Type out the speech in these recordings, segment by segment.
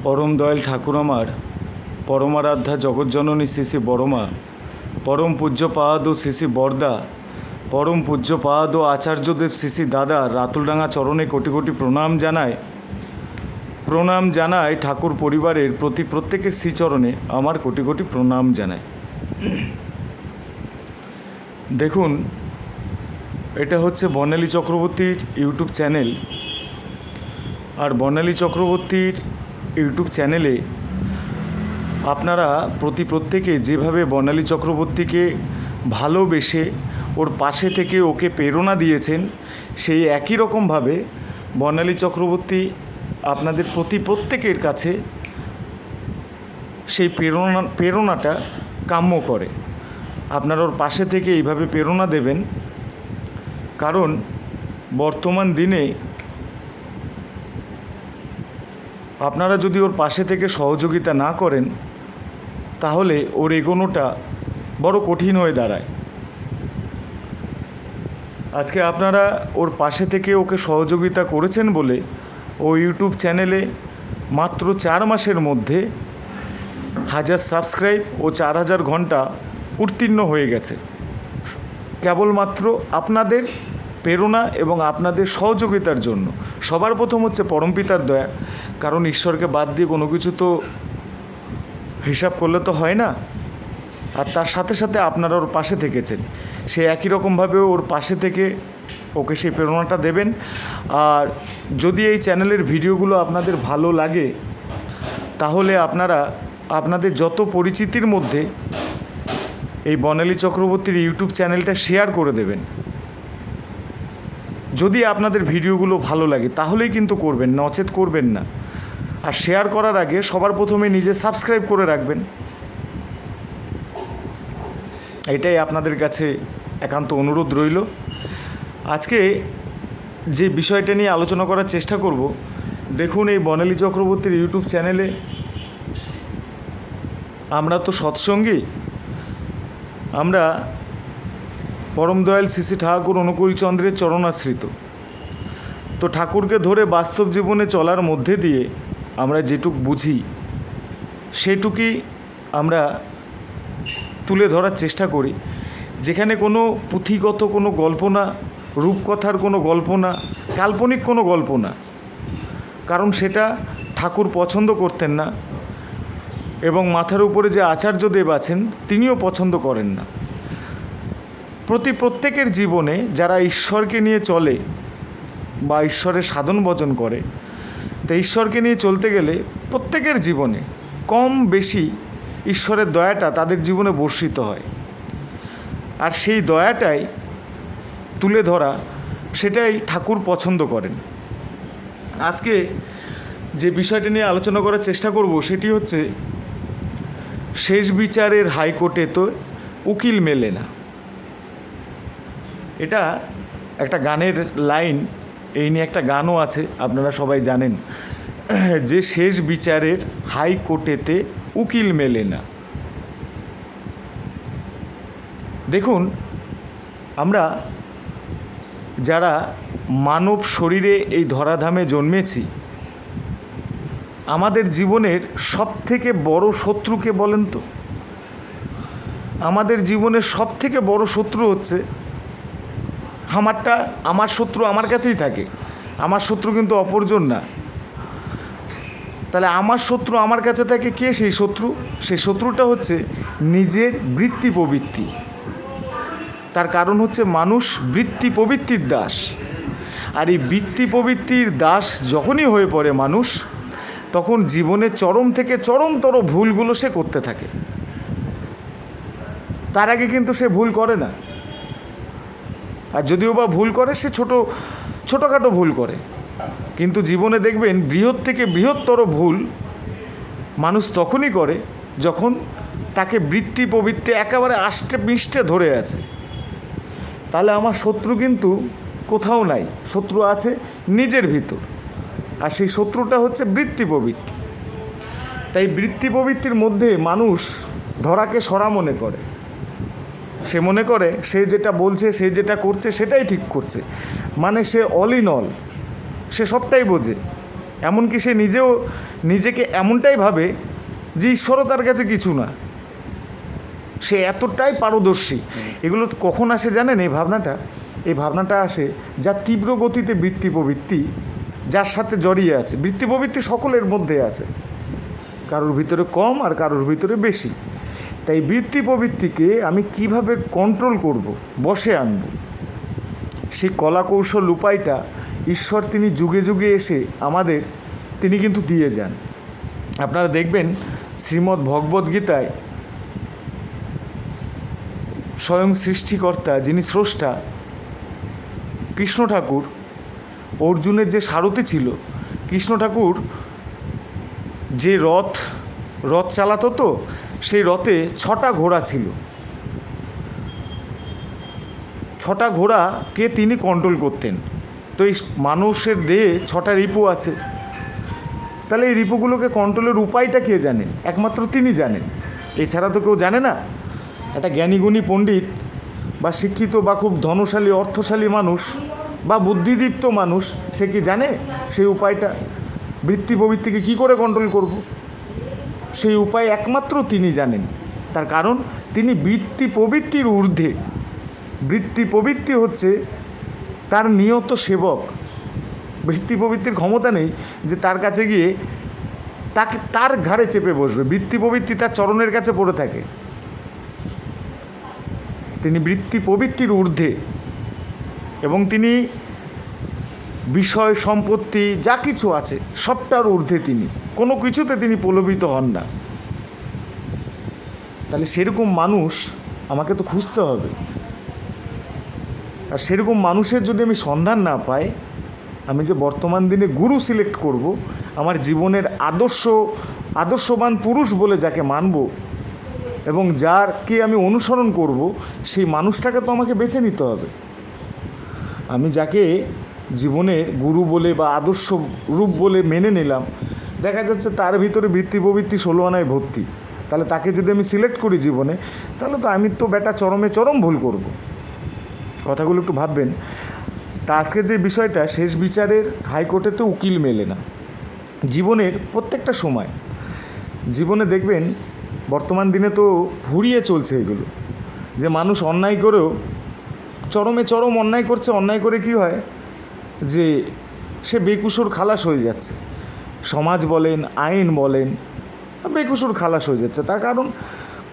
পরম দয়াল ঠাকুর আমার পরমারাধ্যা জগজ্জননী শ্রী শ্রী বড়মা, পরম পূজ্যপাদ ও শ্রী শ্রী বরদা, পরম পূজ্যপাদ ও আচার্যদেব শ্রী শ্রী দাদা রাতুলডাঙ্গা চরণে কোটি কোটি প্রণাম জানায় ঠাকুর পরিবারের প্রতি প্রত্যেকের শ্রীচরণে আমার কোটি কোটি প্রণাম জানায়। দেখুন, এটা হচ্ছে বর্ণালী চক্রবর্তীর ইউটিউব চ্যানেল। আর বর্ণালী চক্রবর্তীর ইউটিউব চ্যানেলে আপনারা প্রত্যেকে যেভাবে বর্ণালী চক্রবর্তীকে ভালোবেসে ওর পাশে থেকে ওকে প্রেরণা দিয়েছেন, সেই একই রকমভাবে বর্ণালী চক্রবর্তী আপনাদের প্রত্যেকের কাছে সেই প্রেরণাটা কাম্য করে। আপনারা ওর পাশে থেকে এইভাবে প্রেরণা দেবেন, কারণ বর্তমান দিনে আপনারা যদি ওর পাশে থেকে সহযোগিতা না করেন তাহলে ওর এগোনোটা বড় কঠিন হয়ে দাঁড়ায়। আজকে আপনারা ওর পাশে থেকে ওকে সহযোগিতা করেছেন বলে ও ইউটিউব চ্যানেলে মাত্র 4 মাসের মধ্যে 1000 সাবস্ক্রাইব ও 4000 ঘন্টা উত্তীর্ণ হয়ে গেছে, কেবলমাত্র আপনাদের প্রেরণা এবং আপনাদের সহযোগিতার জন্য। সবার প্রথম হচ্ছে পরমপিতার দয়া, কারণ ঈশ্বরকে বাদ দিয়ে কোনো কিছু তো হিসাব করলে তো হয় না। আর তার সাথে সাথে আপনারা ওর পাশে থেকেছেন, সে একই রকমভাবে ওর পাশে থেকে ওকে সেই প্রেরণাটা দেবেন। আর যদি এই চ্যানেলের ভিডিওগুলো আপনাদের ভালো লাগে তাহলে আপনারা আপনাদের যত পরিচিতির মধ্যে এই বর্ণালী চক্রবর্তীর ইউটিউব চ্যানেলটা শেয়ার করে দেবেন। যদি আপনাদের ভিডিওগুলো ভালো লাগে তাহলেই কিন্তু করবেন, নচেত করবেন না। আর শেয়ার করার আগে সবার প্রথমে নিজে সাবস্ক্রাইব করে রাখবেন, এটাই আপনাদের কাছে একান্ত অনুরোধ রইল। আজকে যে বিষয়টা নিয়ে আলোচনা করার চেষ্টা করব, দেখুন, এই বর্ণালী চক্রবর্তীর ইউটিউব চ্যানেলে আমরা তো সৎসঙ্গী, আমরা পরম দয়াল শ্রী শ্রী ঠাকুর অনুকূলচন্দ্রের চরণাশ্রিত। তো ঠাকুরকে ধরে বাস্তব জীবনে চলার মধ্যে দিয়ে আমরা যেটুক বুঝি সেটুকুই আমরা তুলে ধরার চেষ্টা করি। যেখানে কোনো পুঁথিগত কোনো গল্প না, রূপকথার কোনো গল্প না, কাল্পনিক কোনো গল্প না, কারণ সেটা ঠাকুর পছন্দ করতেন না এবং মাথার উপরে যে আচার্যদেব আছেন তিনিও পছন্দ করেন না। প্রত্যেকের জীবনে যারা ঈশ্বরকে নিয়ে চলে বা ঈশ্বরের সাধন ভজন করে, তো ঈশ্বরকে নিয়ে চলতে গেলে প্রত্যেকের জীবনে কম বেশি ঈশ্বরের দয়াটা তাদের জীবনে বর্ষিত হয়। আর সেই দয়াটাই তুলে ধরা, সেটাই ঠাকুর পছন্দ করেন। আজকে যে বিষয়টা নিয়ে আলোচনা করার চেষ্টা করব সেটি হচ্ছে শেষ বিচারের হাইকোর্টে তো উকিল মেলে না। এটা একটা গানের লাইন, এই নিয়ে একটা গানও আছে, আপনারা সবাই জানেন যে শেষ বিচারের হাইকোর্টেতে উকিল মেলে না। দেখুন, আমরা যারা মানব শরীরে এই ধরাধামে জন্মেছি, আমাদের জীবনের সবথেকে বড় শত্রুকে বলেন তো? আমাদের জীবনের সবথেকে বড় শত্রু হচ্ছে আমার শত্রু আমার কাছেই থাকে, আমার শত্রু কিন্তু অপরজন না। তাহলে আমার শত্রু আমার কাছে থাকে, কে সেই শত্রু? সেই শত্রুটা হচ্ছে নিজের বৃত্তি প্রবৃত্তি। তার কারণ হচ্ছে মানুষ বৃত্তি প্রবৃত্তির দাস। আর এই বৃত্তি প্রবৃত্তির দাস যখনই হয়ে পড়ে মানুষ, তখন জীবনের চরম থেকে চরমতর ভুলগুলো সে করতে থাকে। তার আগে কিন্তু সে ভুল করে না, আর যদিও বা ভুল করে সে ছোটোখাটো ভুল করে। কিন্তু জীবনে দেখবেন বৃহৎ থেকে বৃহত্তর ভুল মানুষ তখনই করে যখন তাকে বৃত্তি প্রবৃত্তি একেবারে আষ্টে পিষ্টে ধরে আছে। তাহলে আমার শত্রু কিন্তু কোথাও নাই, শত্রু আছে নিজের ভিতর, আর সেই শত্রুটা হচ্ছে বৃত্তি প্রবৃত্তি। তাই বৃত্তি প্রবৃত্তির মধ্যে মানুষ ধরাকে সরা মনে করে। সে মনে করে সে যেটা বলছে, সে যেটা করছে সেটাই ঠিক করছে, মানে সে অল ইন অল, সে সবটাই বোঝে। এমনকি সে নিজেকে এমনটাই ভাবে যে ঈশ্বরও তার কাছে কিছু না, সে এতটাই পারদর্শী। এগুলো কখন আসে জানেন? এই ভাবনাটা আসে যা তীব্র গতিতে বৃত্তি প্রবৃত্তি যার সাথে জড়িয়ে আছে। বৃত্তি প্রবৃত্তি সকলের মধ্যে আছে, কারোর ভিতরে কম আর কারোর ভিতরে বেশি। তাই বৃত্তি প্রবৃত্তিকে আমি কিভাবে কন্ট্রোল করব, বশে আনব, সেই কলা কৌশল উপায়টা ঈশ্বর তিনি যুগে যুগে এসে তিনি কিন্তু দিয়ে যান। আপনারা দেখবেন শ্রীমদ্ ভগবদ্গীতায় স্বয়ং সৃষ্টিকর্তা, যিনি স্রষ্টা, কৃষ্ণ ঠাকুর অর্জুনের যে সারথি ছিল, কৃষ্ণ ঠাকুর যে রথ চালাতো, তো সেই রথে 6টা ঘোড়া ছিল। 6টা ঘোড়াকে তিনি কন্ট্রোল করতেন। তো এই মানুষের দেহে 6টা রিপু আছে, তাহলে এই রিপুগুলোকে কন্ট্রোলের উপায়টা কে জানেন? একমাত্র তিনি জানেন, এছাড়া তো কেউ জানে না। একটা জ্ঞানীগুণী পণ্ডিত বা শিক্ষিত বা খুব ধনশালী অর্থশালী মানুষ বা বুদ্ধিদীপ্ত মানুষ, সে কি জানে সেই উপায়টা? বৃত্তি প্রবৃত্তিকে কী করে কন্ট্রোল করব, সেই উপায় একমাত্র তিনি জানেন। তার কারণ তিনি বৃত্তি প্রবৃত্তির ঊর্ধ্বে। বৃত্তি প্রবৃত্তি হচ্ছে তার নিয়ত সেবক। বৃত্তি প্রবৃত্তির ক্ষমতা নেই যে তার কাছে গিয়ে তার ঘাড়ে চেপে বসবে। বৃত্তি প্রবৃত্তি তার চরণের কাছে পড়ে থাকে। তিনি বৃত্তি প্রবৃত্তির ঊর্ধ্বে, এবং তিনি বিষয় সম্পত্তি যা কিছু আছে সবটার ঊর্ধ্বে। তিনি কোনো কিছুতে তিনি প্রলোভিত হন না। তাহলে সেরকম মানুষ আমাকে তো খুঁজতে হবে, আর সেরকম মানুষের যদি আমি সন্ধান না পাই, আমি যে বর্তমান দিনে গুরু সিলেক্ট করব, আমার জীবনের আদর্শবান পুরুষ বলে যাকে মানব এবং যারকে আমি অনুসরণ করব, সেই মানুষটাকে তো আমাকে বেছে নিতে হবে। আমি যাকে জীবনের গুরু বলে বা আদর্শ রূপ বলে মেনে নিলাম, দেখা যাচ্ছে তার ভিতরে বৃত্তি প্রবৃত্তি 16 আনায় ভর্তি। তাহলে তাকে যদি আমি সিলেক্ট করি জীবনে, তাহলে তো আমি তো চরম ভুল করব। কথাগুলো একটু ভাববেন। তা আজকে যে বিষয়টা, শেষ বিচারের হাইকোর্টে তো উকিল মেলে না। জীবনের প্রত্যেকটা সময়, জীবনে দেখবেন বর্তমান দিনে তো হুড়িয়ে চলছে এগুলো, যে মানুষ অন্যায় করেও চরম অন্যায় করছে। অন্যায় করে কি হয়, যে সে বেকসুর খালাস হয়ে যাচ্ছে। সমাজ বলেন, আইন বলেন, বেকসুর খালাস হয়ে যাচ্ছে। তার কারণ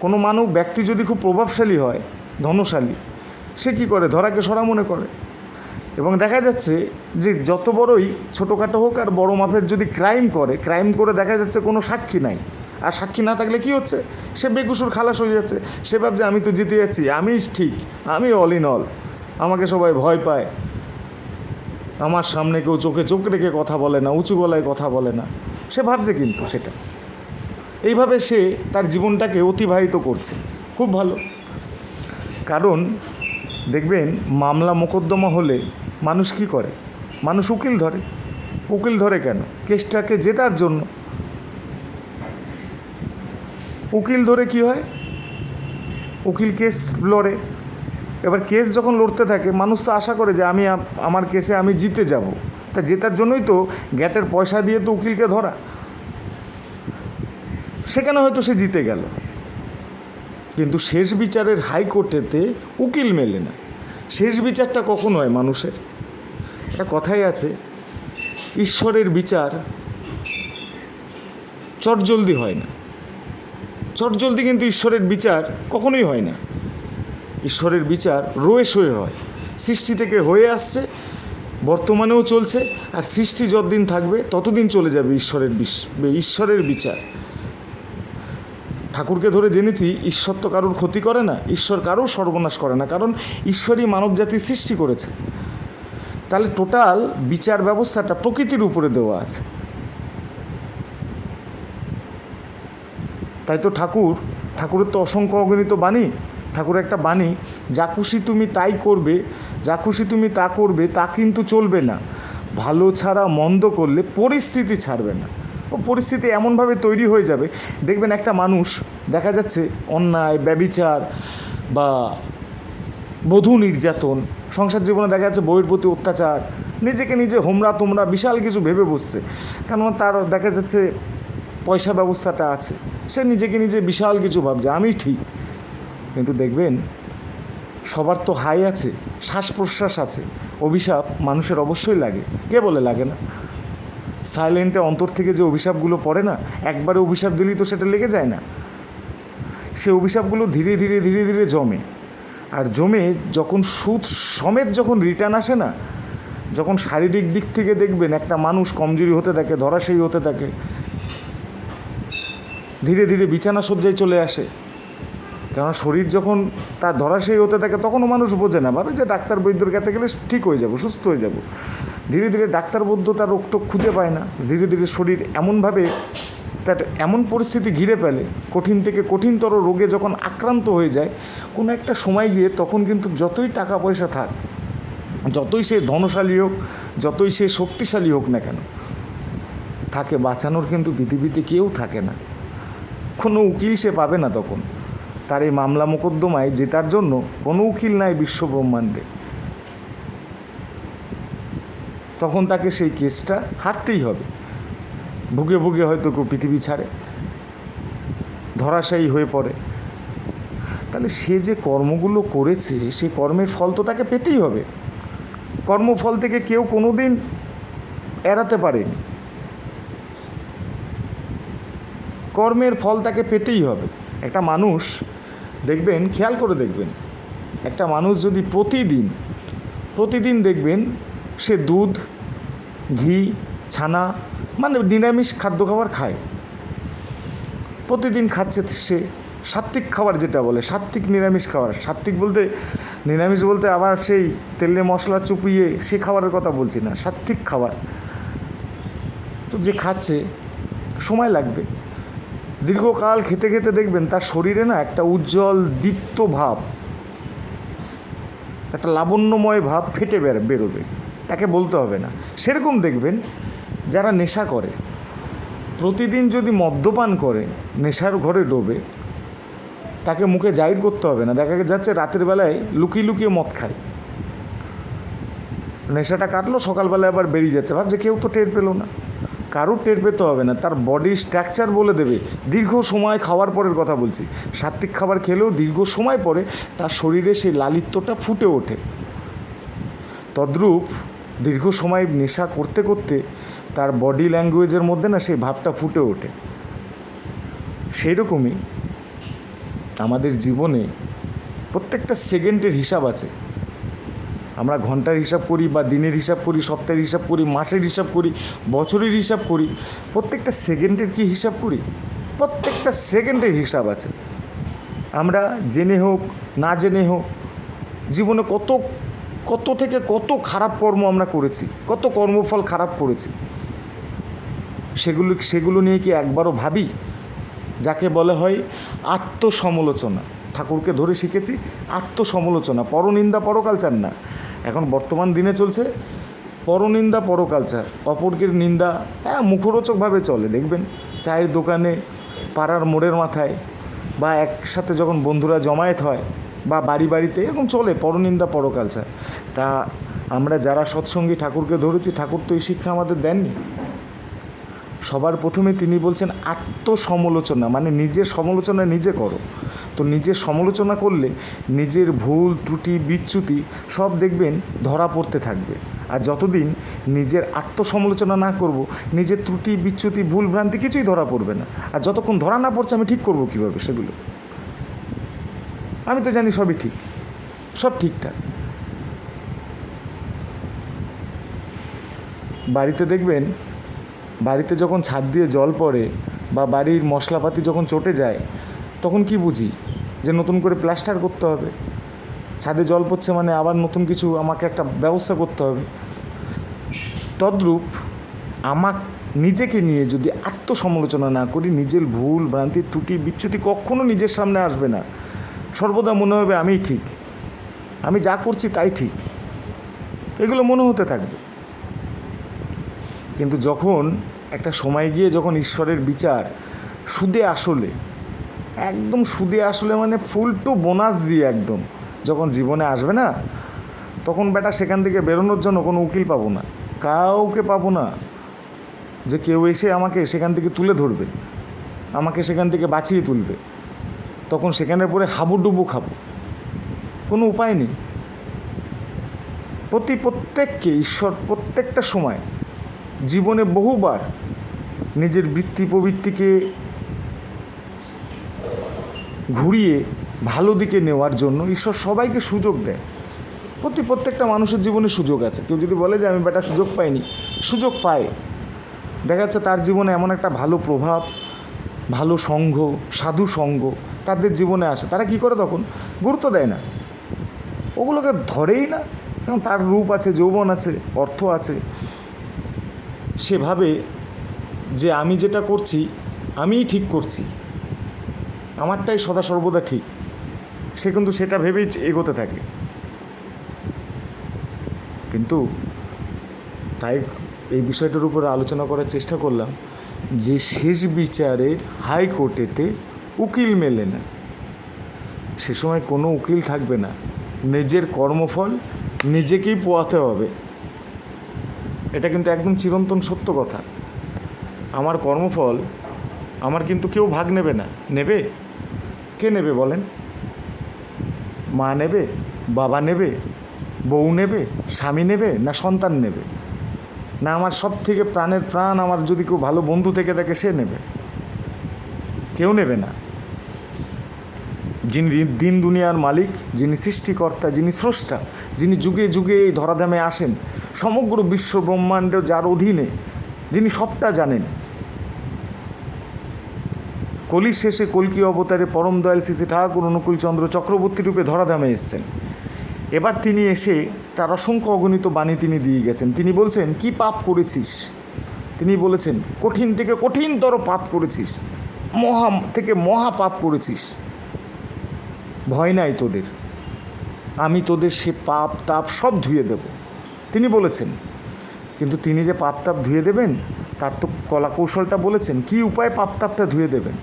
কোনো ব্যক্তি যদি খুব প্রভাবশালী হয়, ধনশালী, সে কী করে, ধরাকে সরা মনে করে। এবং দেখা যাচ্ছে যে যত বড়ই ছোটোখাটো হোক আর বড় মাপের যদি ক্রাইম করে দেখা যাচ্ছে কোনো সাক্ষী নাই। আর সাক্ষী না থাকলে কি হচ্ছে, সে বেকসুর খালাস হয়ে যাচ্ছে। সে ভাবছে আমি তো জিতে যাচ্ছি, আমি ঠিক, আমি অল ইন অল, আমাকে সবাই ভয় পায়, আমার সামনে কেউ চোখে চোখ রেখে কথা বলে না, উঁচু গলায় কথা বলে না। সে ভাবছে কিন্তু সেটা এইভাবে সে তার জীবনটাকে অতিবাহিত করছে। খুব ভালো। কারণ দেখবেন মামলা মোকদ্দমা হলে মানুষ কি করে, মানুষ উকিল ধরে কেন? কেসটাকে জেতার জন্য। উকিল ধরে কি হয়, উকিল কেস লড়ে। এবার কেস যখন লড়তে থাকে, মানুষ তো আশা করে যে আমার কেসে আমি জিতে যাব। তা জেতার জন্যই তো গ্যাটের পয়সা দিয়ে তো উকিলকে ধরা। সেখানে হয়তো সে জিতে গেল, কিন্তু শেষ বিচারের হাইকোর্টেতে উকিল মেলে না। শেষ বিচারটা কখন হয় মানুষের? একটা কথাই আছে, ঈশ্বরের বিচার চটজলদি হয় না। চটজলদি কিন্তু ঈশ্বরের বিচার কখনোই হয় না। ঈশ্বরের বিচার রয়ে সয়ে হয়। সৃষ্টি থেকে হয়ে আসছে, বর্তমানেও চলছে, আর সৃষ্টি যতদিন থাকবে ততদিন চলে যাবে ঈশ্বরের বিচার। ঠাকুরকে ধরে জেনেছি, ঈশ্বর তো কারোর ক্ষতি করে না, ঈশ্বর কারোর সর্বনাশ করে না, কারণ ঈশ্বরই মানব জাতির সৃষ্টি করেছে। তাহলে টোটাল বিচার ব্যবস্থাটা প্রকৃতির উপরে দেওয়া আছে। তাই তো ঠাকুরের তো অসংখ্য অগণিত বাণী। ঠাকুরের একটা বাণী, যা খুশি তুমি তাই করবে, যা খুশি তুমি তা করবে, তা কিন্তু চলবে না। ভালো ছাড়া মন্দ করলে পরিস্থিতি ছাড়বে না। ও পরিস্থিতি এমনভাবে তৈরি হয়ে যাবে, দেখবেন একটা মানুষ দেখা যাচ্ছে অন্যায়, ব্যভিচার বা বধূ নির্যাতন, সংসার জীবনে দেখা যাচ্ছে বউয়ের প্রতি অত্যাচার, নিজেকে নিজে হোমরা তোমরা বিশাল কিছু ভেবে বসছে, কেননা তার দেখা যাচ্ছে পয়সা ব্যবস্থাটা আছে, সে নিজেকে নিজে বিশাল কিছু ভাবছে আমি ঠিক। কিন্তু দেখবেন সবার তো হাই আছে, শ্বাস প্রশ্বাস আছে, অভিশাপ মানুষের অবশ্যই লাগে। কে বলে লাগে না? সাইলেন্টে অন্তর থেকে যে অভিশাপগুলো পড়ে না, একবারে অভিশাপ দিলেই তো সেটা লেগে যায় না। সে অভিশাপগুলো ধীরে ধীরে ধীরে ধীরে জমে, আর জমে যখন সুদ সমেত যখন রিটার্ন আসে না, যখন শারীরিক দিক থেকে দেখবেন একটা মানুষ কমজোরি হতে থাকে, ধরাশায়ী হতে থাকে, ধীরে ধীরে বিছানা শয্যায় চলে আসে। কেননা শরীর যখন তার ধরাশায়ী হতে থাকে তখনও মানুষ বোঝে না, ভাবে যে ডাক্তার বৈদ্যর কাছে গেলে ঠিক হয়ে যাব, সুস্থ হয়ে যাব। ধীরে ধীরে ডাক্তার বৈদ্য তার রোগটোক খুঁজে পায় না, ধীরে ধীরে শরীর এমনভাবে তার এমন পরিস্থিতি ঘিরে ফেলে, কঠিন থেকে কঠিনতর রোগে যখন আক্রান্ত হয়ে যায়, কোনো একটা সময় গিয়ে তখন কিন্তু যতই টাকা পয়সা থাক, যতই সে ধনশালী হোক, যতই সে শক্তিশালী হোক না কেন, তাকে বাঁচানোর কিন্তু পৃথিবীতে কেউ থাকে না, কোনো উকিল সে পাবে না। তখন তার এই মামলা মোকদ্দমায় জেতার জন্য কোনো উকিল নাই বিশ্ব ব্রহ্মাণ্ডে। তখন তাকে সেই কেসটা হারতেই হবে, ভুগে ভুগে হয়তো কেউ পৃথিবী ছাড়ে, ধরাশায়ী হয়ে পড়ে। তাহলে সে যে কর্মগুলো করেছে, সে কর্মের ফল তো তাকে পেতেই হবে। কর্মফল থেকে কেউ কোনো দিন এড়াতে পারেনি, কর্মের ফল তাকে পেতেই হবে। একটা মানুষ দেখবেন, খেয়াল করে দেখবেন, একটা মানুষ যদি প্রতিদিন দেখবেন সে দুধ, ঘি, ছানা মানে নিরামিষ খাদ্য খাবার খায়, প্রতিদিন খাচ্ছে সে সাত্ত্বিক খাবার, যেটা বলে সাত্ত্বিক নিরামিষ খাবার। সাত্ত্বিক বলতে, নিরামিষ বলতে আবার সেই তেলে মশলা চুপিয়ে সে খাবারের কথা বলছি না, সাত্ত্বিক খাবার। তো যে খাচ্ছে সময় লাগবে, দীর্ঘকাল খেতে খেতে দেখবেন তার শরীরে না একটা উজ্জ্বল দীপ্ত ভাব, একটা লাবণ্যময় ভাব ফেটে বেরোবে, তাকে বলতে হবে না। সেরকম দেখবেন যারা নেশা করে, প্রতিদিন যদি মদ্যপান করে, নেশার ঘরে ডোবে, তাকে মুখে জাহির করতে হবে না, দেখা যাচ্ছে রাতের বেলায় লুকিয়ে লুকিয়ে মদ খায়, নেশাটা কাটলো, সকালবেলায় আবার বেরিয়ে যাচ্ছে, ভাবছে কেউ তো টের পেলো না। কারোর টের পেতে হবে না, তার বডির স্ট্রাকচার বলে দেবে। দীর্ঘ সময় খাওয়ার পরের কথা বলছি, সাত্ত্বিক খাবার খেলেও দীর্ঘ সময় পরে তার শরীরে সেই লালিত্যটা ফুটে ওঠে। তদ্রূপ দীর্ঘ সময় নেশা করতে করতে তার বডি ল্যাঙ্গুয়েজের মধ্যে না সেই ভাবটা ফুটে ওঠে। সেই রকমই আমাদের জীবনে প্রত্যেকটা সেকেন্ডের হিসাব আছে। আমরা ঘন্টার হিসাব করি, বা দিনের হিসাব করি, সপ্তাহের হিসাব করি, মাসের হিসাব করি, বছরের হিসাব করি, প্রত্যেকটা সেকেন্ডের কি হিসাব করি? প্রত্যেকটা সেকেন্ডের হিসাব আছে। আমরা জেনে হোক না জেনে হোক জীবনে কত থেকে কত খারাপ কর্ম আমরা করেছি, কত কর্মফল খারাপ করেছি, সেগুলো নিয়ে কি একবারও ভাবি? যাকে বলে হয় আত্মসমালোচনা। ঠাকুরকে ধরে শিখেছি আত্মসমালোচনা, পরনিন্দা পরকালচার না। এখন বর্তমান দিনে চলছে পরনিন্দা পরকালচার, অপরকে নিন্দা মুখরোচকভাবে চলে। দেখবেন চায়ের দোকানে, পাড়ার মোড়ের মাথায়, বা একসাথে যখন বন্ধুরা জমায়েত হয়, বা বাড়িতে এরকম চলে পরনিন্দা পরকালচার। তা আমরা যারা সৎসঙ্গী ঠাকুরকে ধরেছি, ঠাকুর তো এই শিক্ষা আমাদের দেননি। সবার প্রথমে তিনি বলছেন আত্মসমালোচনা, মানে নিজের সমালোচনা নিজে করো। তো নিজের সমালোচনা করলে নিজের ভুল ত্রুটি বিচ্যুতি সব দেখবেন ধরা পড়তে থাকবে। আর যতদিন নিজের আত্মসমালোচনা না করব, নিজের ত্রুটি বিচ্যুতি ভুল ভ্রান্তি কিছুই ধরা পড়বে না। আর যতক্ষণ ধরা না পড়ছে আমি ঠিক করব কীভাবে সেগুলো? আমি তো জানি সবই ঠিক, সব ঠিকঠাক। বাড়িতে দেখবেন, বাড়িতে যখন ছাদ দিয়ে জল পড়ে বা বাড়ির মশলাপাতি যখন চটে যায়, তখন কি বুঝি যে নতুন করে প্লাস্টার করতে হবে। ছাদে জল পড়ছে মানে আবার নতুন কিছু আমাকে একটা ব্যবস্থা করতে হবে। তদ্রূপ নিজেকে নিয়ে যদি আত্মসমালোচনা না করি, নিজের ভুল ভ্রান্তি ত্রুটি বিচ্যুতি কখনো নিজের সামনে আসবে না। সর্বদা মনে হবে আমিই ঠিক, আমি যা করছি তাই ঠিক, এগুলো মনে হতে থাকবে। কিন্তু যখন একটা সময় গিয়ে যখন ঈশ্বরের বিচার সুদে আসলে, একদম সুদে আসলে মানে ফুল টু বোনাস দিয়ে একদম যখন জীবনে আসবে না, তখন বেটা সেখান থেকে বেরোনোর জন্য কোনো উকিল পাবো না, কাউকে পাবো না যে কেউ এসে আমাকে সেখান থেকে তুলে ধরবে, আমাকে সেখান থেকে বাঁচিয়ে তুলবে। তখন সেখানে পড়ে হাবুডুবু খাবো, কোনো উপায় নেই। প্রত্যেককে ঈশ্বর প্রত্যেকটা সময় জীবনে বহুবার নিজের বৃত্তি প্রবৃত্তিকে ঘুরিয়ে ভালো দিকে নেওয়ার জন্য ঈশ্বর সবাইকে সুযোগ দেয়। প্রত্যেকটা মানুষের জীবনে সুযোগ আছে। কেউ যদি বলে যে আমি বেটা সুযোগ পাইনি, সুযোগ পায়। দেখা যাচ্ছে তার জীবনে এমন একটা ভালো প্রভাব, ভালো সঙ্ঘ, সাধু সঙ্গ তাদের জীবনে আসে, তারা কি করে তখন গুরুত্ব দেয় না, ওগুলোকে ধরেই না, কারণ তার রূপ আছে, যৌবন আছে, অর্থ আছে। সেভাবে যে আমি যেটা করছি আমিই ঠিক করছি, আমারটাই সদা সর্বদা ঠিক, সে কিন্তু সেটা ভেবেই এগোতে থাকে। কিন্তু তাই এই বিষয়টার উপরে আলোচনা করার চেষ্টা করলাম যে শেষ বিচারের হাইকোর্টেতে উকিল মেলে না, সে সময় কোনো উকিল থাকবে না, নিজের কর্মফল নিজেকেই পোয়াতে হবে। এটা কিন্তু একদম চিরন্তন সত্য কথা। আমার কর্মফল আমার কিন্তু কেউ ভাগ নেবে না। নেবে কে নেবে বলেন? মা নেবে, বাবা নেবে, বউ নেবে, স্বামী নেবে, না সন্তান নেবে, না আমার সব থেকে প্রাণের প্রাণ আমার যদি কেউ ভালো বন্ধু থেকে থাকে সে নেবে? কেউ নেবে না। যিনি দিন দুনিয়ার মালিক, যিনি সৃষ্টিকর্তা, যিনি স্রষ্টা, যিনি যুগে যুগে এই ধরাধামে আসেন, সমগ্র বিশ্ব ব্রহ্মাণ্ড যার অধীনে, যিনি সবটা জানেন, কলির শেষে কল্কি অবতারে পরম দয়াল শ্রী ঠাকুর অনুকূলচন্দ্র চক্রবর্তী রূপে ধরাধামে এসছেন। এবার তিনি এসে তার অসংখ্য অগণিত বাণী তিনি দিয়ে গেছেন। তিনি বলছেন, কি পাপ করেছিস? তিনি বলেছেন, কঠিন থেকে কঠিনতর পাপ করেছিস, মহা থেকে মহা পাপ করেছিস। ভয় নাই তোদের, আমি তোদের সে পাপ তাপ সব ধুয়ে দেব, তিনি বলেছেন। কিন্তু তিনি যে পাপ তাপ ধুয়ে দেবেন তার তো কলা কৌশলটা বলেছেন, কী উপায়ে পাপ তাপটা ধুয়ে দেবেন।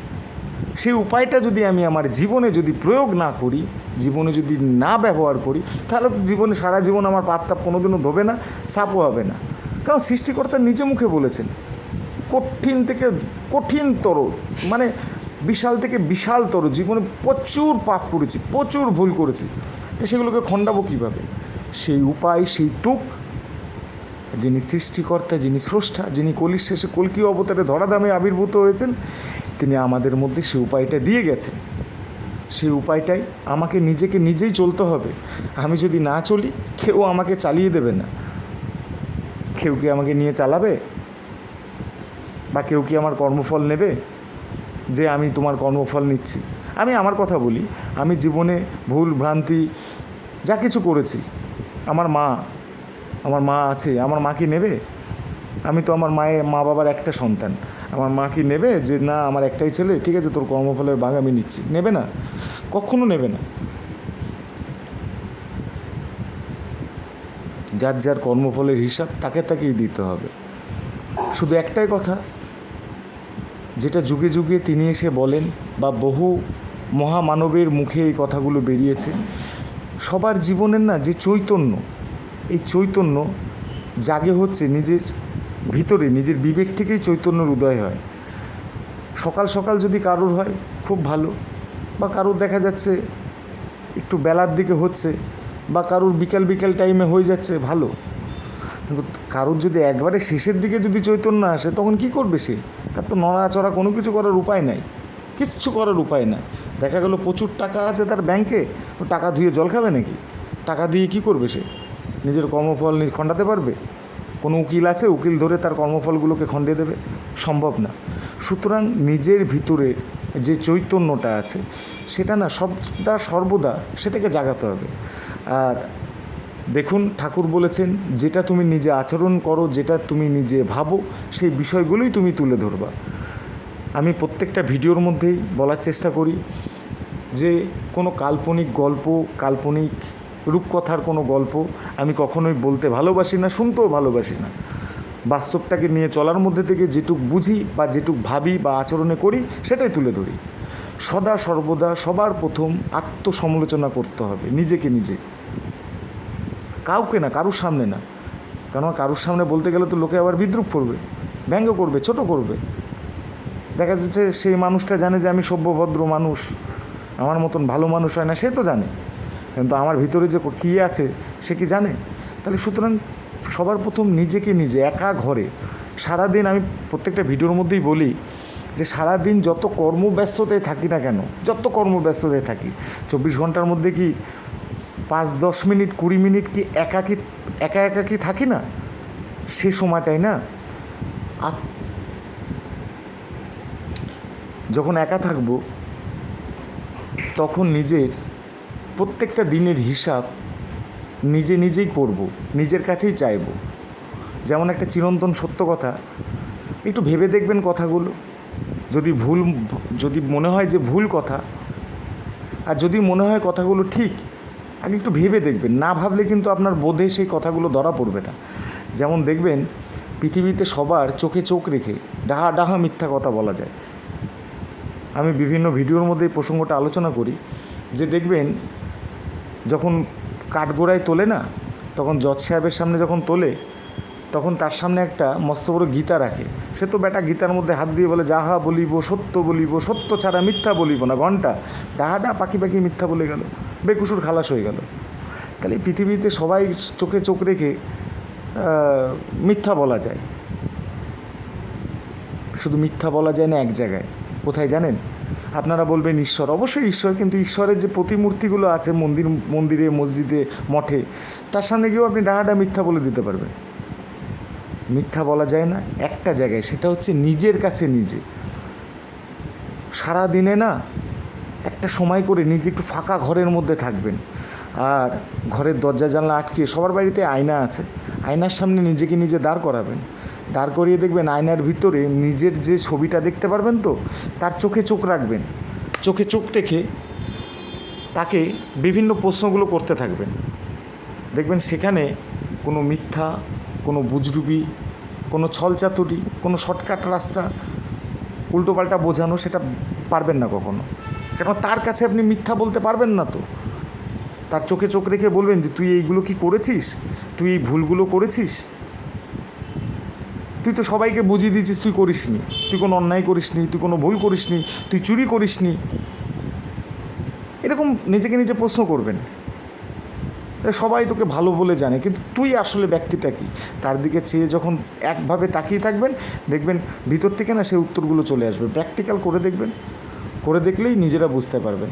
সেই উপায়টা যদি আমি আমার জীবনে যদি প্রয়োগ না করি, জীবনে যদি না ব্যবহার করি, তাহলে তো জীবনে সারা জীবন আমার পাপ তাপ কোনোদিনও ধোবে না, সাপও হবে না। কারণ সৃষ্টিকর্তা নিজে মুখে বলেছেন, কঠিন থেকে কঠিনতর, মানে বিশাল থেকে বিশালতর জীবনে প্রচুর পাপ করেছি, প্রচুর ভুল করেছি, তো সেগুলোকে খণ্ডাবো কীভাবে? সেই উপায়, সেই তুক যিনি সৃষ্টিকর্তা, যিনি স্রষ্টা, যিনি কলির শেষে কল্কি অবতারে ধরাধামে আবির্ভূত হয়েছেন, তিনি আমাদের মধ্যে সেই উপায়টা দিয়ে গেছেন। সেই উপায়টাই আমাকে নিজেকে নিজেই চলতে হবে। আমি যদি না চলি, কেউ আমাকে চালিয়ে দেবে না। কেউ কি আমাকে নিয়ে চালাবে? বা কেউ কি আমার কর্মফল নেবে যে আমি তোমার কর্মফল নিচ্ছি? আমি আমার কথা বলি, আমি জীবনে ভুল ভ্রান্তি যা কিছু করেছি, আমার মা আছে, আমার মা কি নেবে? আমি তো আমার মা বাবার একটা সন্তান, আমার মা কি নেবে যে না আমার একটাই ছেলে, ঠিক আছে তোর কর্মফলের ভাগ আমি নিচ্ছি? নেবে না, কখনো নেবে না। যার যার কর্মফলের হিসাব তাকেই দিতে হবে। শুধু একটাই কথা, যেটা যুগে যুগে তিনি এসে বলেন, বা বহু মহামানবের মুখে এই কথাগুলো বেরিয়েছে, সবার জীবনের না যে চৈতন্য, এই চৈতন্য জাগে হচ্ছে নিজের ভিতরে, নিজের বিবেক থেকেই চৈতন্যের উদয় হয়। সকাল সকাল যদি কারোর হয় খুব ভালো, বা কারোর দেখা যাচ্ছে একটু বেলার দিকে হচ্ছে, বা কারোর বিকাল টাইমে হয়ে যাচ্ছে ভালো। কিন্তু কারোর যদি একবারে শেষের দিকে যদি চৈতন্য আসে, তখন কি করবে সে? তার তো নড়াচড়া কোনো কিছু করার উপায় নাই, কিচ্ছু করার উপায় নাই। দেখা গেল প্রচুর টাকা আছে তার ব্যাংকে, ও টাকা ধুয়ে জল খাবে নাকি? টাকা দিয়ে কি করবে সে? নিজের কর্মফল খণ্ডাতে পারবে? কোনো উকিল আছে, উকিল ধরে তার কর্মফলগুলোকে খণ্ডিয়ে দেবে? সম্ভব না। সুতরাং নিজের ভিতরে যে চৈতন্যটা আছে, সেটা না সর্বদা সেটাকে জাগাতে হবে। আর দেখুন, ঠাকুর বলেছেন, যেটা তুমি নিজে আচরণ করো, যেটা তুমি নিজে ভাবো, সেই বিষয়গুলোই তুমি তুলে ধরবা। আমি প্রত্যেকটা ভিডিওর মধ্যেই বলার চেষ্টা করি যে কোনো কাল্পনিক গল্প, কাল্পনিক রূপকথার কোনো গল্প আমি কখনোই বলতে ভালোবাসি না, শুনতেও ভালোবাসি না। বাস্তবটাকে নিয়ে চলার মধ্যে থেকে যেটুক বুঝি বা যেটুক ভাবি বা আচরণে করি, সেটাই তুলে ধরি। সদা সর্বদা সবার প্রথম আত্মসমালোচনা করতে হবে নিজেকে নিজে। কাউকে না, কারুর সামনে না। কারণ কারুর সামনে বলতে গেলে তো লোকে আবার বিদ্রূপ করবে, ব্যঙ্গ করবে, ছোট করবে। দেখা যাচ্ছে সেই মানুষটা জানে যে আমি সভ্যভদ্র মানুষ, আমার মতন ভালো মানুষ হয় না, সে তো জানে, কিন্তু আমার ভিতরে যে কী আছে সে কি জানে? তাহলে সুতরাং সবার প্রথম নিজেকে নিজে একা ঘরে সারাদিন, আমি প্রত্যেকটা ভিডিওর মধ্যেই বলি যে সারাদিন যত কর্মব্যস্ততায় থাকি না কেন, যত কর্মব্যস্ততায় থাকি, 24 ঘন্টার মধ্যে কি 5-10 মিনিট 20 মিনিট কি একা কি থাকি না? সে সময়টাই না যখন একা থাকব তখন নিজের প্রত্যেকটা দিনের হিসাব নিজেই করব, নিজের কাছেই চাইব। যেমন একটা চিরন্তন সত্য কথা, একটু ভেবে দেখবেন কথাগুলো, যদি মনে হয় যে ভুল কথা, আর যদি মনে হয় কথাগুলো ঠিক, আগে একটু ভেবে দেখবেন। না ভাবলে কিন্তু আপনার বোধে সেই কথাগুলো ধরা পড়বে না। যেমন দেখবেন পৃথিবীতে সবার চোখে চোখ রেখে ডাহা মিথ্যা কথা বলা যায়। আমি বিভিন্ন ভিডিওর মধ্যে এই প্রসঙ্গটা আলোচনা করি যে দেখবেন যখন কাঠগোড়ায় তোলে না, তখন জজ সাহেবের সামনে যখন তোলে, তখন তার সামনে একটা মস্ত বড় গীতা রাখে। সে তো বেটা গীতার মধ্যে হাত দিয়ে বলে, যাহা বলিব সত্য ছাড়া মিথ্যা বলিব না। ঘন্টা ডাহা পাখি মিথ্যা বলে গেল, বেকুসুর খালাস হয়ে গেল। তাহলে পৃথিবীতে সবাই চোখে চোখ রেখে মিথ্যা বলা যায়। শুধু মিথ্যা বলা যায় না এক জায়গায়, কোথায় জানেন? আপনারা বলবেন ঈশ্বর, অবশ্যই ঈশ্বর, কিন্তু ঈশ্বরের যে প্রতিমূর্তিগুলো আছে মন্দিরে, মসজিদে, মঠে, তার সামনে গিয়েও আপনি ডাহাডা মিথ্যা বলে দিতে পারবেন। মিথ্যা বলা যায় না একটা জায়গায়, সেটা হচ্ছে নিজের কাছে নিজে। সারা দিনে না একটা সময় করে নিজে একটু ফাঁকা ঘরের মধ্যে থাকবেন, আর ঘরের দরজা জানলা আটকিয়ে, সবার বাড়িতে আয়না আছে, আয়নার সামনে নিজেকে নিজে দাঁড় করাবেন। দাঁড় করিয়ে দেখবেন আয়নার ভিতরে নিজের যে ছবিটা দেখতে পারবেন, তো তার চোখে চোখ রাখবেন। চোখে চোখ রেখে তাকে বিভিন্ন প্রশ্নগুলো করতে থাকবেন। দেখবেন সেখানে কোনো মিথ্যা, কোনো বুজরুবি, কোনো ছলচাতুরি, কোনো শর্টকাট রাস্তা, উল্টোপাল্টা বোঝানো, সেটা পারবেন না কখনো। কারণ তার কাছে আপনি মিথ্যা বলতে পারবেন না। তো তার চোখে চোখ রেখে বলবেন যে তুই এইগুলো কি করেছিস, তুই এই ভুলগুলো করেছিস, তুই তো সবাইকে বুঝিয়ে দিয়েছিস তুই করিসনি, তুই কোনো অন্যায় করিসনি, তুই কোনো ভুল করিসনি, তুই চুরি করিসনি। এরকম নিজেকে নিজে প্রশ্ন করবেন। সবাই তোকে ভালো বলে জানে, কিন্তু তুই আসলে ব্যক্তিটা কি, তার দিকে চেয়ে যখন একভাবে তাকিয়ে থাকবেন, দেখবেন ভিতর থেকে না সেই উত্তরগুলো চলে আসবে। প্র্যাকটিক্যাল করে দেখবেন, করে দেখলেই নিজেরা বুঝতে পারবেন।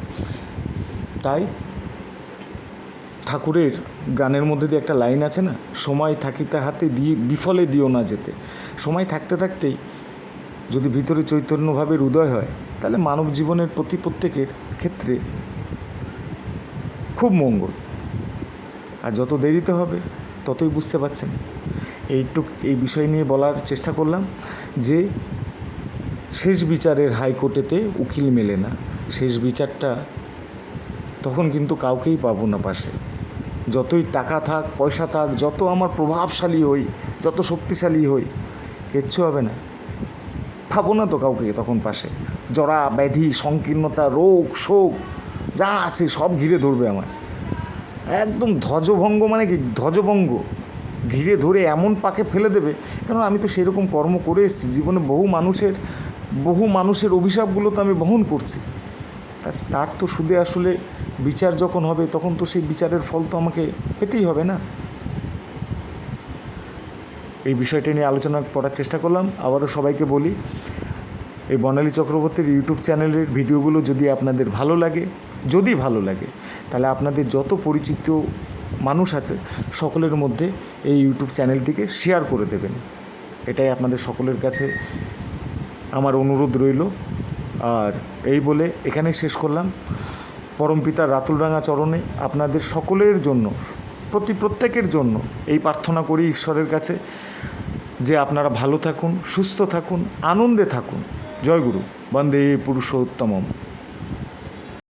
তাই ঠাকুরের গানের মধ্যে দিয়ে একটা লাইন আছে না, সময় থাকিতে হাতে বিফলে দিও না যেতে। সময় থাকতে থাকতেই যদি ভিতরে চৈতন্যভাবের উদয় হয়, তাহলে মানব জীবনের প্রত্যেকের ক্ষেত্রে খুব মঙ্গল। আর যত দেরিতে হবে ততই বুঝতে পারছেন। এই বিষয় নিয়ে বলার চেষ্টা করলাম যে শেষ বিচারের হাইকোর্টেতে উকিল মেলে না। শেষ বিচারটা তখন কিন্তু কাউকেই পাবো না পাশে। যতই টাকা থাক, পয়সা থাক, যত আমার প্রভাবশালী হই, যত শক্তিশালী হই, কিচ্ছু হবে না। পাবো না তো কাউকে তখন পাশে। জরা ব্যাধি, সংকীর্ণতা, রোগ শোক যা আছে সব ঘিরে ধরবে আমায়। একদম ধ্বজভঙ্গ, মানে কি ধ্বজভঙ্গ, ঘিরে ধরে এমন পাকে ফেলে দেবে। কারণ আমি তো সেরকম কর্ম করে এসেছি জীবনে। বহু মানুষের অভিশাপগুলো তো আমি বহন করছি। তার তো সুদে আসলে বিচার যখন হবে, তখন তো সেই বিচারের ফল তো আমাকে পেতেই হবে না। এই বিষয়টা নিয়ে আলোচনা করার চেষ্টা করলাম। আবারও সবাইকে বলি, এই বর্ণালী চক্রবর্তীর ইউটিউব চ্যানেলের ভিডিওগুলো যদি আপনাদের ভালো লাগে, তাহলে আপনাদের যত পরিচিত মানুষ আছে সকলের মধ্যে এই ইউটিউব চ্যানেলটিকে শেয়ার করে দেবেন। এটাই আপনাদের সকলের কাছে আমার অনুরোধ রইল। আর এই বলে এখানেই শেষ করলাম। পরমপিতার রাতুলরাঙা চরণে আপনাদের সকলের জন্য, প্রত্যেকের জন্য এই প্রার্থনা করি ঈশ্বরের কাছে যে আপনারা ভালো থাকুন, সুস্থ থাকুন, আনন্দে থাকুন। জয় গুরু, বন্দে পুরুষোত্তমম।